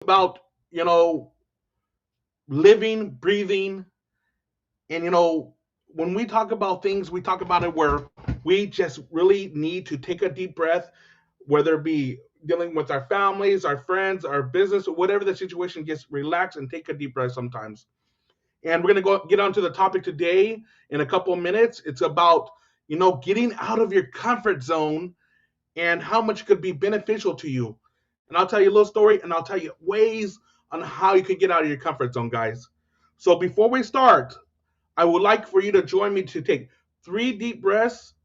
about, living, breathing, and when we talk about things, we talk about it where we just really need to take a deep breath, whether it be dealing with our families, our friends, our business, whatever the situation, just relax and take a deep breath sometimes. And we're going to go get onto the topic today in a couple of minutes. It's about, getting out of your comfort zone and how much it could be beneficial to you. And I'll tell you a little story, and I'll tell you ways on how you can get out of your comfort zone, guys. So before we start, I would like for you to join me to take 3 deep breaths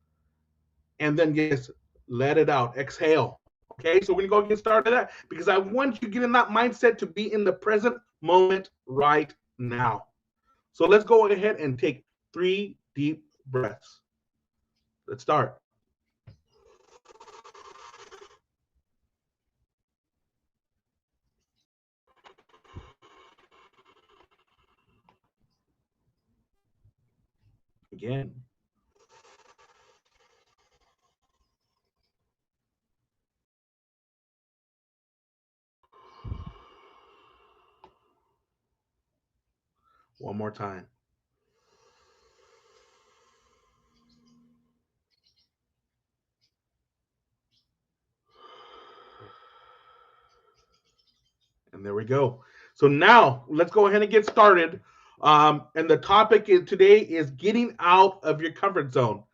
and then just let it out. Exhale. Okay, so we're gonna go get started with that because I want you to get in that mindset to be in the present moment right now. So let's go ahead and take 3 deep breaths. Let's start. Again. One more time. And there we go. So now let's go ahead and get started. And the topic today is getting out of your comfort zone.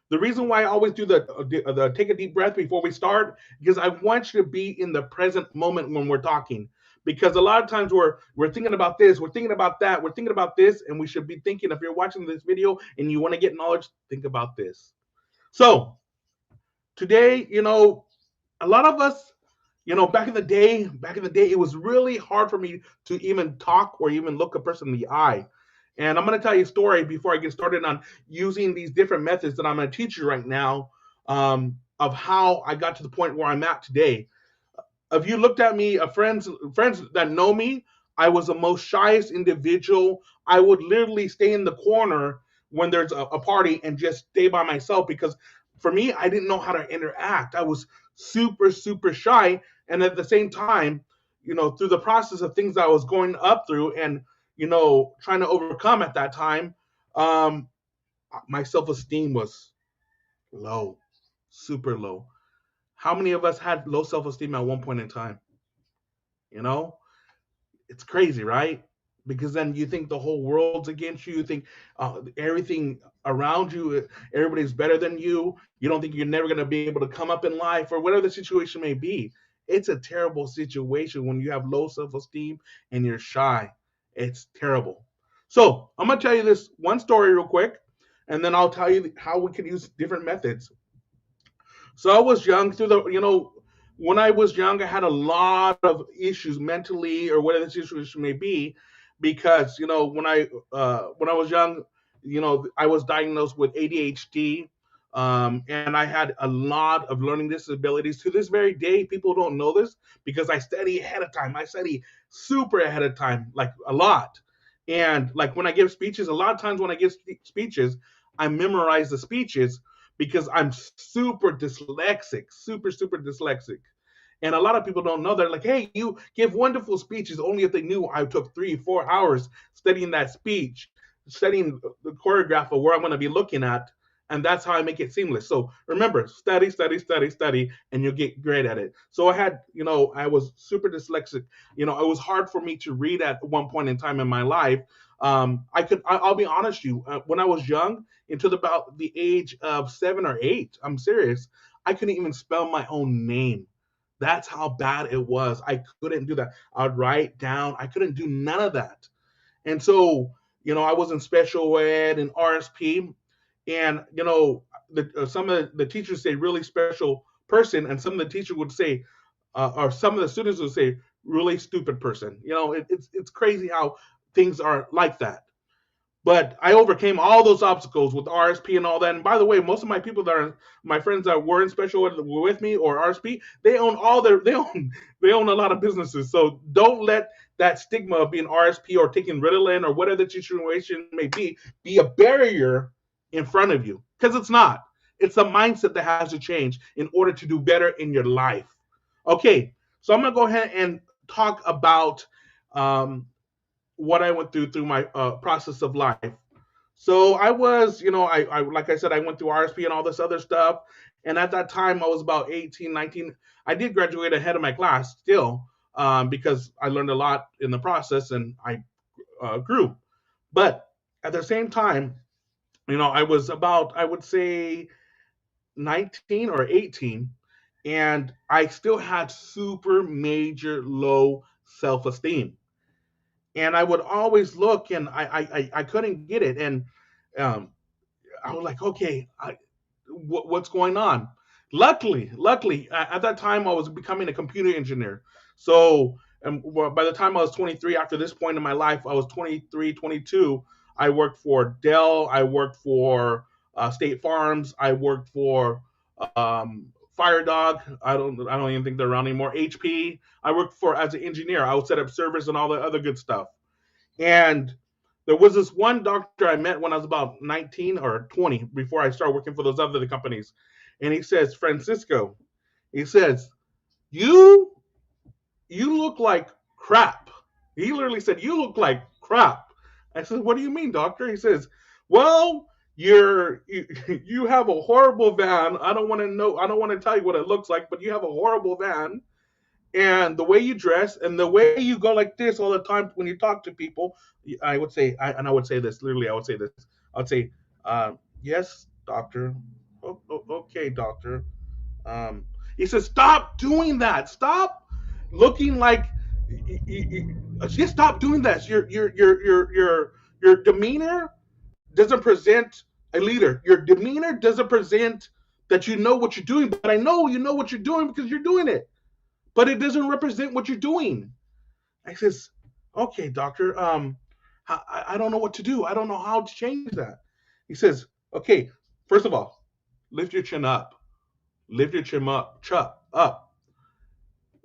The reason why I always do the take a deep breath before we start, because I want you to be in the present moment when we're talking. Because a lot of times we're thinking about this, we're thinking about that, we're thinking about this, and we should be thinking, if you're watching this video and you want to get knowledge, think about this. So today, a lot of us, back in the day, it was really hard for me to even talk or even look a person in the eye. And I'm going to tell you a story before I get started on using these different methods that I'm going to teach you right now, of how I got to the point where I'm at today. If you looked at me, friends that know me, I was the most shyest individual. I would literally stay in the corner when there's a party and just stay by myself because for me, I didn't know how to interact. I was super, super shy. And at the same time, through the process of things I was going up through and, trying to overcome at that time, um, my self esteem was low, super low. How many of us had low self esteem at one point in time? You know, it's crazy, right? Because then you think the whole world's against you. You think everything around you, everybody's better than you. You don't think you're never going to be able to come up in life or whatever the situation may be. It's a terrible situation when you have low self esteem and you're shy. It's terrible. So I'm going to tell you this one story real quick, and then I'll tell you how we can use different methods. So I was young when I was young, I had a lot of issues mentally or whatever the situation may be, because when I was young, I was diagnosed with ADHD, and I had a lot of learning disabilities. To this very day, people don't know this because I study ahead of time. I study super ahead of time, like a lot. And like when I give speeches, a lot of times when I give speeches, I memorize the speeches because I'm super dyslexic, super, super dyslexic. And a lot of people don't know. They're like, hey, you give wonderful speeches. Only if they knew I took 3, 4 hours studying that speech, studying the choreograph of where I'm going to be looking at. And that's how I make it seamless. So remember, study, study, study, study, and you'll get great at it. So I was super dyslexic. It was hard for me to read at one point in time in my life. I'll be honest with you, when I was young, until about the age of 7 or 8, I'm serious, I couldn't even spell my own name. That's how bad it was. I couldn't do that. I'd write down. I couldn't do none of that. And so, I was in special ed and RSP, and some of the teachers say really special person, and some of the teachers would say, or some of the students would say really stupid person. It's crazy how things are like that. But I overcame all those obstacles with RSP and all that. And by the way, most of my people that are my friends that were in special ed were with me or RSP, they own a lot of businesses. So don't let that stigma of being RSP or taking Ritalin or whatever the situation may be a barrier in front of you. Because it's not. It's a mindset that has to change in order to do better in your life. Okay, so I'm gonna go ahead and talk about um, what I went through my process of life. So I was, I like I said, I went through RSP and all this other stuff. And at that time, I was about 18, 19. I did graduate ahead of my class still, because I learned a lot in the process and I grew. But at the same time, I was about, I would say, 19 or 18, and I still had super major low self esteem. And I would always look, and I couldn't get it. And um, I was like, okay, what's going on? Luckily, at that time I was becoming a computer engineer. So well, by the time I was 23, after this point in my life, I was 23, 22. I worked for Dell. I worked for State Farms. I worked for Fire Dog. I don't even think they're around anymore. HP. I worked for as an engineer. I would set up servers and all the other good stuff. And there was this one doctor I met when I was about 19 or 20 before I started working for those other companies. And he says, Francisco, he says, you you look like crap. He literally said, you look like crap. I said, what do you mean, doctor? He says, well, you have a horrible van. I don't want to tell you what it looks like, but you have a horrible van, and the way you dress and the way you go like this all the time when you talk to people. I would say, and I would say this literally, I would say, yes, doctor. Okay, doctor. um, he says, stop doing that. Stop looking like just stop doing that. Your demeanor doesn't present a leader. Your demeanor doesn't present that you know what you're doing, but I know you know what you're doing because you're doing it, but it doesn't represent what you're doing. I says, okay, doctor, I don't know what to do. I don't know how to change that. He says, okay, first of all, lift your chin up. Lift your chin up.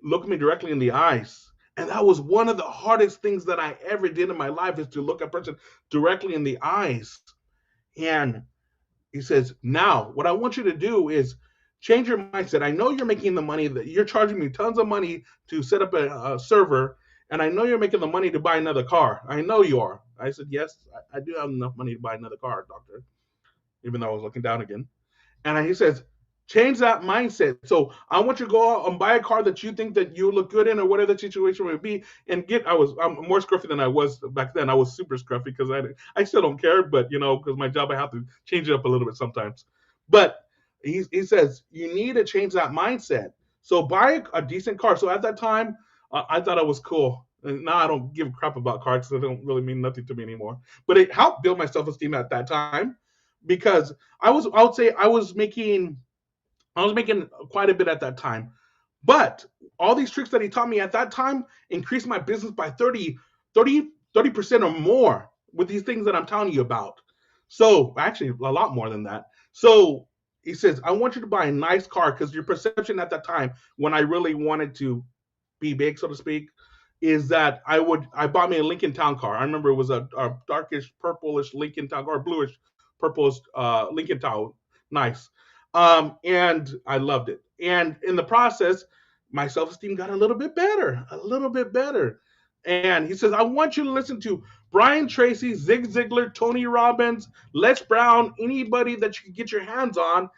Look me directly in the eyes. And that was one of the hardest things that I ever did in my life, is to look a person directly in the eyes. And he says, now what I want you to do is change your mindset. I know you're making the money, that you're charging me tons of money to set up a server, and I know you're making the money to buy another car. I know you are. I said, yes, I do have enough money to buy another car, doctor, even though I was looking down again. And he says, change that mindset. So I want you to go out and buy a car that you think that you look good in, or whatever the situation would be, and I'm more scruffy than I was back then. I was super scruffy because I still don't care, but because my job, I have to change it up a little bit sometimes. But he says you need to change that mindset. So buy a decent car. So at that time, I thought I was cool. And now I don't give a crap about cars because they don't really mean nothing to me anymore. But it helped build my self esteem at that time, because I would say I was making quite a bit at that time. But all these tricks that he taught me at that time increased my business by 30% or more with these things that I'm telling you about. So actually a lot more than that. So he says, I want you to buy a nice car, because your perception at that time, when I really wanted to be big, so to speak, is that I bought me a Lincoln Town car. I remember it was a darkish purplish Lincoln Town car, bluish purplish Lincoln Town, nice. And I loved it. And in the process, my self esteem got a little bit better, a little bit better. And he says, I want you to listen to Brian Tracy, Zig Ziglar, Tony Robbins, Les Brown, anybody that you can get your hands on.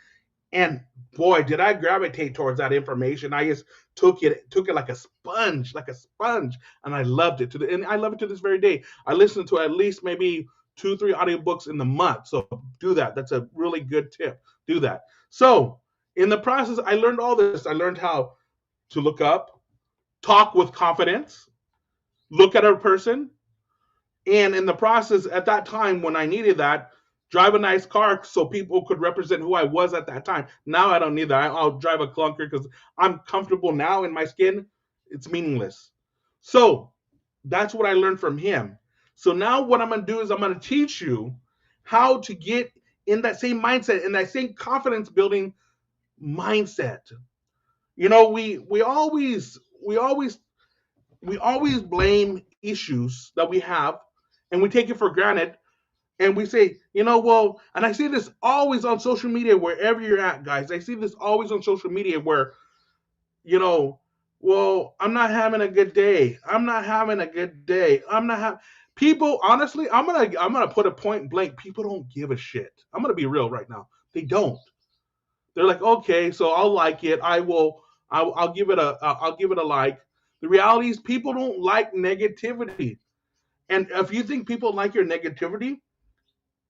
And boy, did I gravitate towards that information. I just took it like a sponge, and I loved it and I love it to this very day. I listen to at least maybe 2, 3 audiobooks in the month. So do that. That's a really good tip. Do that. So in the process, I learned all this. I learned how to look up, talk with confidence, look at a person, and in the process, at that time when I needed that, drive a nice car so people could represent who I was at that time. Now I don't need that. I'll drive a clunker because I'm comfortable now in my skin. It's meaningless. So that's what I learned from him. So now what I'm going to do is I'm going to teach you how to get in that same mindset, in that same confidence building mindset. We always blame issues that we have, and we take it for granted, and we say, well, and I see this always on social media, wherever you're at, guys. I see this always on social media where, you know, Well, I'm not having a good day. I'm not having a good day. I'm not having people, honestly, I'm gonna put a point blank. People don't give a shit. I'm gonna be real right now. They don't. They're like, okay, so I'll like it. I'll give it I'll give it a like. The reality is people don't like negativity. And if you think people like your negativity,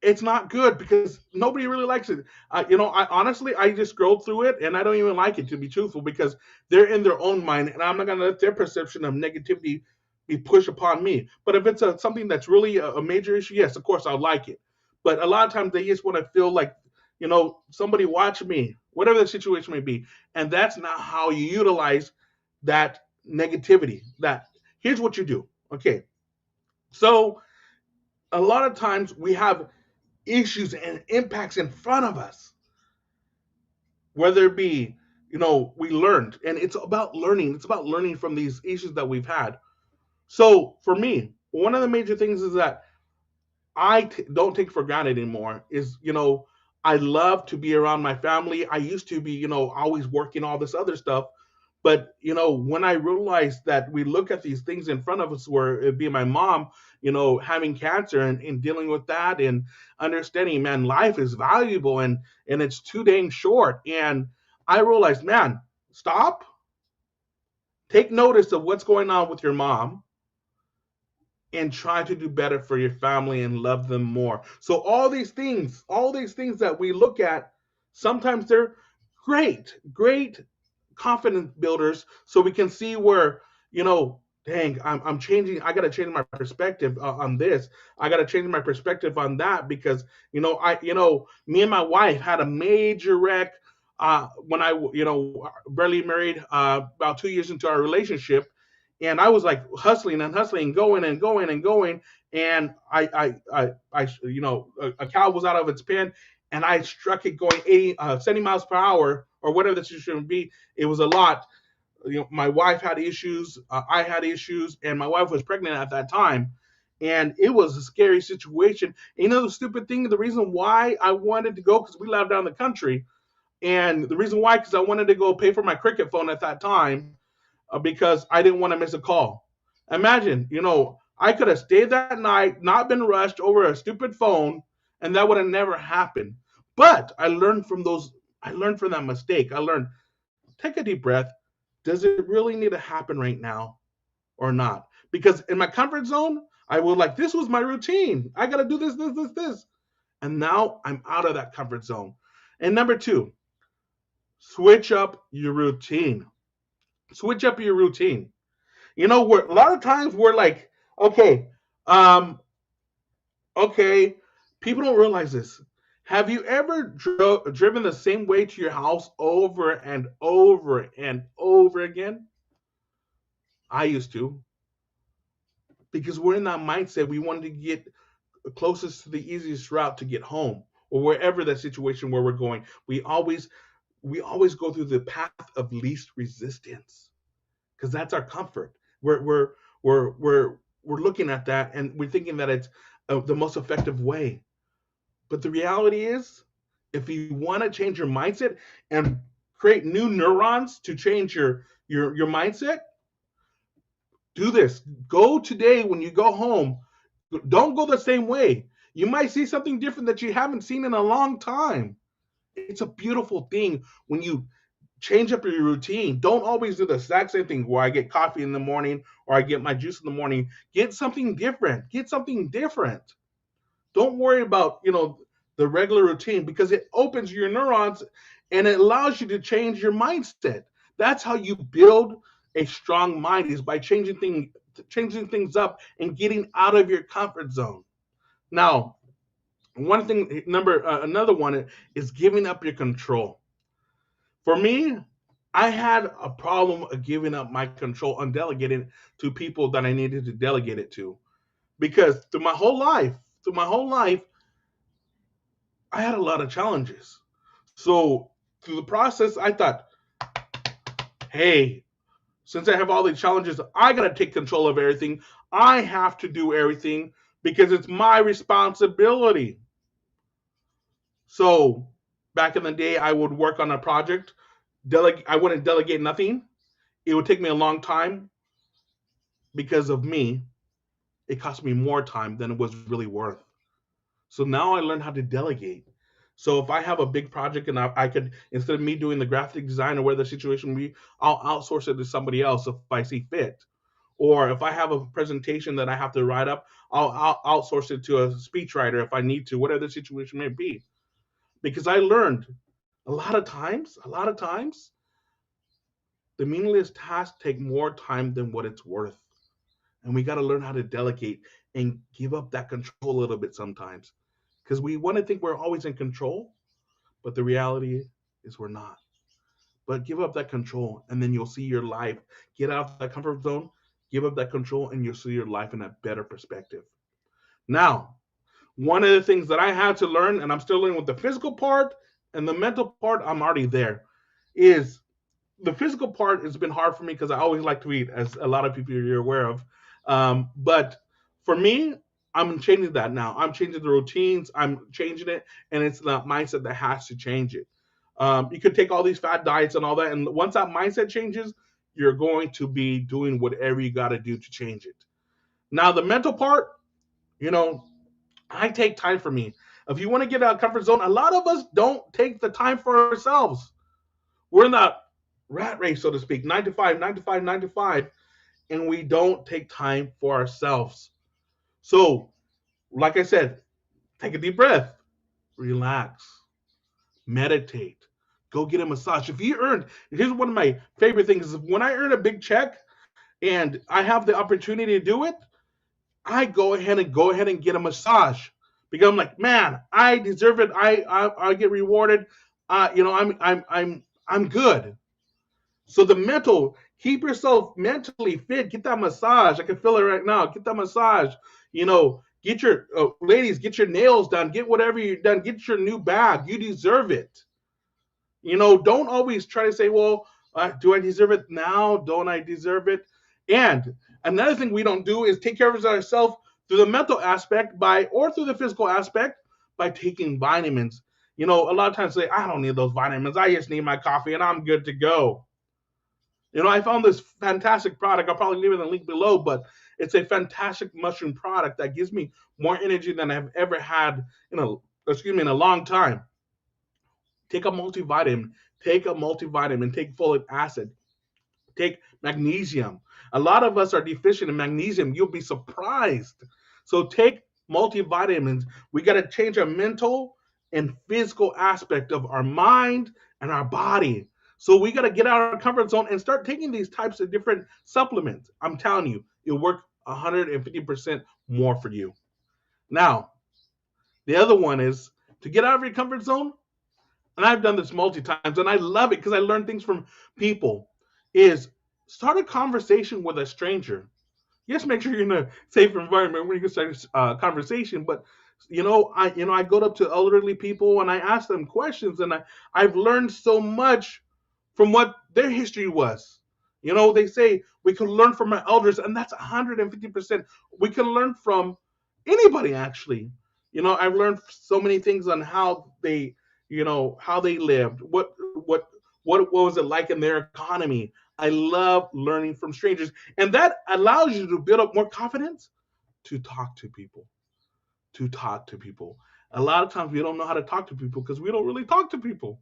it's not good because nobody really likes it. I honestly, I just scroll through it and I don't even like it, to be truthful, because they're in their own mind and I'm not going to let their perception of negativity be pushed upon me. But if it's something that's really a major issue, yes, of course I'll like it. But a lot of times they just want to feel like, somebody watch me, whatever the situation may be. And that's not how you utilize that negativity. That Here's what you do. Okay. So a lot of times we have issues and impacts in front of us, whether it be, we learned, and it's about learning from these issues that we've had. So for me, one of the major things is that don't take for granted anymore is, I love to be around my family. I used to be, always working all this other stuff. But, when I realized that we look at these things in front of us, where it be my mom, having cancer and dealing with that and understanding, man, life is valuable and it's too dang short. And I realized, man, stop, take notice of what's going on with your mom and try to do better for your family and love them more. So all these things that we look at, sometimes they're great confidence builders, so we can see where, dang, I'm changing. I got to change my perspective on this. I got to change my perspective on that because, me and my wife had a major wreck when I, barely married, about 2 years into our relationship, and I was like hustling and hustling, going and going and going, and a cow was out of its pen, and I struck it going 70 miles per hour or whatever the situation would be. It was a lot. My wife had issues, I had issues, and my wife was pregnant at that time, and it was a scary situation. And the stupid thing, the reason why I wanted to go, because we lived down the country, and the reason why, because I wanted to go pay for my cricket phone at that time, because I didn't want to miss a call. Imagine, I could have stayed that night, not been rushed over a stupid phone, and that would have never happened. But I learned from those. I learned from that mistake. I learned, take a deep breath. Does it really need to happen right now or not? Because in my comfort zone, I was like, this was my routine. I got to do this. And now I'm out of that comfort zone. And number two, switch up your routine. Switch up your routine. We're, a lot of times we're like, okay, um, okay, people don't realize this. Have you ever driven the same way to your house over and over and over again? I used to, because we're in that mindset. We wanted to get closest to the easiest route to get home or wherever that situation where we're going. We always go through the path of least resistance because that's our comfort. We're looking at that and we're thinking that it's the most effective way. But the reality is, if you want to change your mindset and create new neurons to change your mindset, do this. Go today when you go home. Don't go the same way. You might see something different that you haven't seen in a long time. It's a beautiful thing when you change up your routine. Don't always do the exact same thing where I get coffee in the morning or I get my juice in the morning. Get something different. Get something different. Don't worry about, the regular routine, because it opens your neurons and it allows you to change your mindset. That's how you build a strong mind, is by changing things up and getting out of your comfort zone. Now, one thing, another one is giving up your control. For me, I had a problem of giving up my control and delegating to people that I needed to delegate it to. Because through my whole life, I had a lot of challenges. So through the process, I thought, hey, since I have all these challenges, I got to take control of everything. I have to do everything because it's my responsibility. So back in the day, I would work on a project. I wouldn't delegate nothing. it would take me a long time because of me. It cost me more time than it was really worth. So now I learned how to delegate. So if I have a big project and I could, instead of me doing the graphic design or where the situation be, I'll outsource it to somebody else if I see fit. Or if I have a presentation that I have to write up, I'll outsource it to a speechwriter if I need to, whatever the situation may be. Because I learned a lot of times, the meaningless tasks take more time than what it's worth. And we got to learn how to delegate and give up that control a little bit sometimes. Because we want to think we're always in control, but the reality is we're not. But give up that control, and then you'll see your life. Get out of that comfort zone, give up that control, and you'll see your life in a better perspective. Now, one of the things that I had to learn, and I'm still learning with the physical part and the mental part, I'm already there, is the physical part has been hard for me because I always like to eat, as a lot of people you're aware of. But for me, I'm changing that now. I'm changing the routines. I'm changing it, and it's the mindset that has to change it. You could take all these fat diets and all that, and once that mindset changes, you're going to be doing whatever you got to do to change it. Now, the mental part, you know, I take time for me. If you want to get out of comfort zone, a lot of us don't take the time for ourselves. We're in that rat race, so to speak, 9 to 5, 9 to 5, 9 to 5, and we don't take time for ourselves. So, like I said, take a deep breath, relax, meditate, go get a massage. If you earned, here's one of my favorite things is when I earn a big check and I have the opportunity to do it, I go ahead and get a massage because I'm like, man, I deserve it. I get rewarded. I'm good. So the mental, keep yourself mentally fit. Get that massage. I can feel it right now. Get that massage. Get your ladies, get your nails done. Get whatever you done. Get your new bag. You deserve it. Don't always try to say, well, do I deserve it now? Don't I deserve it? And another thing we don't do is take care of ourselves through the mental aspect or through the physical aspect by taking vitamins. A lot of times say, I don't need those vitamins. I just need my coffee and I'm good to go. I found this fantastic product. I'll probably leave it in the link below, but it's a fantastic mushroom product that gives me more energy than I've ever had in a long time. Take a multivitamin. Take a multivitamin. Take folic acid. Take magnesium. A lot of us are deficient in magnesium. You'll be surprised. So take multivitamins. We got to change our mental and physical aspect of our mind and our body. So we got to get out of our comfort zone and start taking these types of different supplements. I'm telling you, it'll work 150% more for you. Now, the other one is to get out of your comfort zone, and I've done this multi times, and I love it because I learn things from people, is start a conversation with a stranger. Yes, make sure you're in a safe environment when you can start a conversation. But I go up to elderly people and I ask them questions, and I've learned so much from what their history was. They say we can learn from our elders, and that's 150%. We can learn from anybody, actually. I've learned so many things on how they lived, what was it like in their economy. I love learning from strangers, and that allows you to build up more confidence to talk to people. To talk to people. A lot of times we don't know how to talk to people because we don't really talk to people,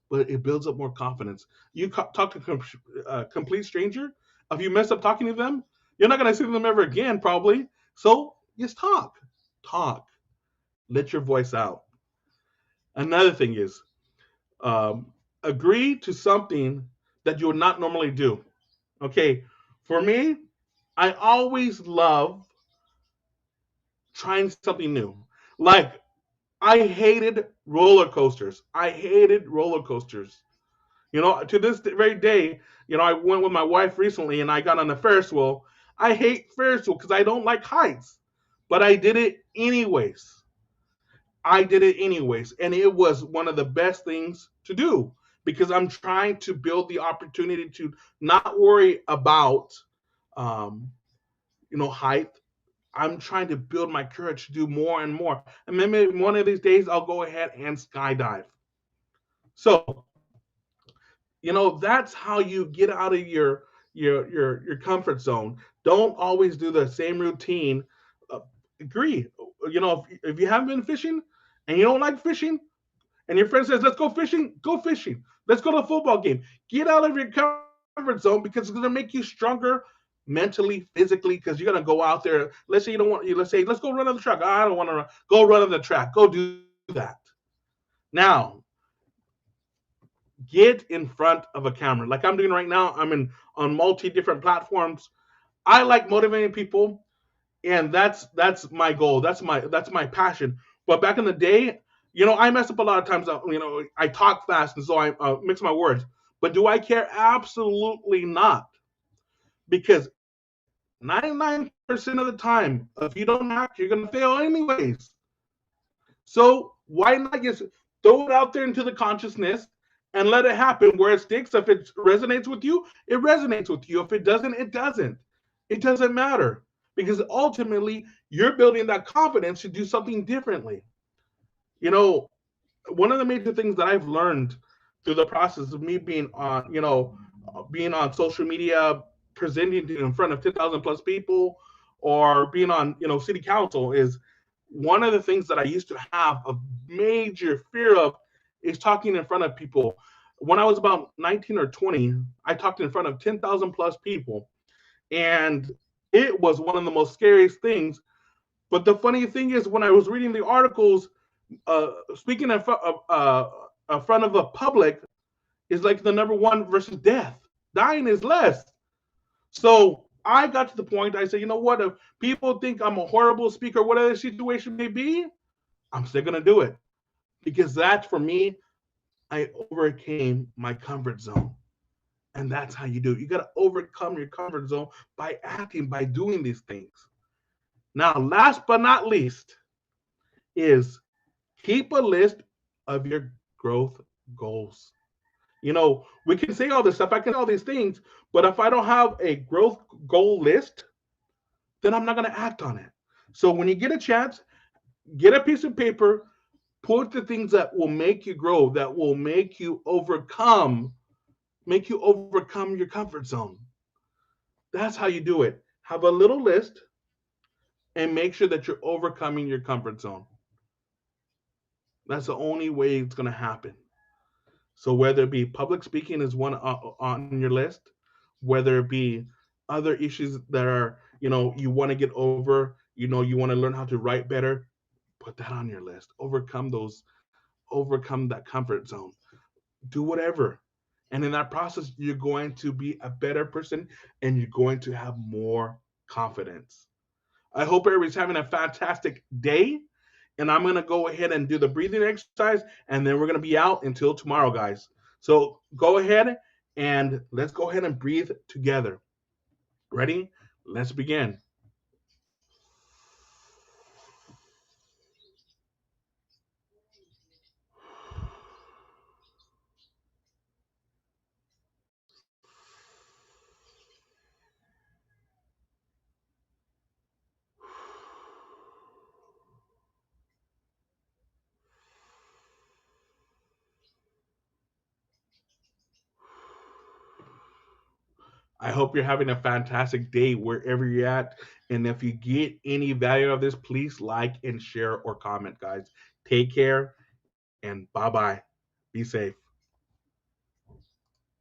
but it builds up more confidence. You talk to a complete stranger. If you mess up talking to them, you're not going to see them ever again, probably. So just talk, let your voice out. Another thing is agree to something that you would not normally do. Okay, for me, I always love trying something new. Like, I hated roller coasters. I hated roller coasters. To this very day, I went with my wife recently and I got on a Ferris wheel. I hate Ferris wheel because I don't like heights, but I did it anyways. I did it anyways, and it was one of the best things to do because I'm trying to build the opportunity to not worry about, um, height. I'm trying to build my courage to do more and more, and maybe one of these days I'll go ahead and skydive. So, that's how you get out of your comfort zone. Don't always do the same routine. Uh, Agree. If you haven't been fishing and you don't like fishing, and your friend says, "Let's go fishing," go fishing. Let's go to a football game. Get out of your comfort zone because it's gonna make you stronger mentally, physically, because you're gonna go out there. Let's say you don't want you. Let's say let's go run on the track. I don't want to go run on the track. Go do that. Now, get in front of a camera like I'm doing right now. I'm in on multi different platforms. I like motivating people, and that's my goal. That's my passion. But back in the day, I mess up a lot of times. I talk fast, and so I mix my words. But do I care? Absolutely not, because 99% of the time, if you don't act, you're gonna fail anyways. So why not just throw it out there into the consciousness and let it happen where it sticks? If it resonates with you, it resonates with you. If it doesn't, it doesn't. It doesn't matter, because ultimately you're building that confidence to do something differently. You know, one of the major things that I've learned through the process of me being on social media, presenting in front of 10,000 plus people, or being on, city council, is one of the things that I used to have a major fear of is talking in front of people. When I was about 19 or 20, I talked in front of 10,000 plus people, and it was one of the most scariest things. But the funny thing is, when I was reading the articles, speaking in front of a public is like the number one versus death. Dying is less. So I got to the point. I said, you know what? If people think I'm a horrible speaker, whatever the situation may be, I'm still gonna do it, because that's, for me, I overcame my comfort zone. And that's how you do it. You got to overcome your comfort zone by acting, by doing these things. Now, last but not least, is keep a list of your growth goals. We can say all this stuff, I can say all these things, but if I don't have a growth goal list, then I'm not going to act on it. So when you get a chance, get a piece of paper, put the things that will make you grow, that will make you overcome your comfort zone. That's how you do it. Have a little list and make sure that you're overcoming your comfort zone. That's the only way it's going to happen. So whether it be public speaking is one on your list, whether it be other issues that are, you want to get over, you want to learn how to write better, put that on your list. Overcome that comfort zone. Do whatever. And in that process, you're going to be a better person, and you're going to have more confidence. I hope everybody's having a fantastic day. And I'm going to go ahead and do the breathing exercise, and then we're going to be out until tomorrow, guys. So go ahead and let's go ahead and breathe together. Ready? Let's begin. I hope you're having a fantastic day wherever you're at. And if you get any value of this, please like and share or comment, guys. Take care, and bye bye. Be safe.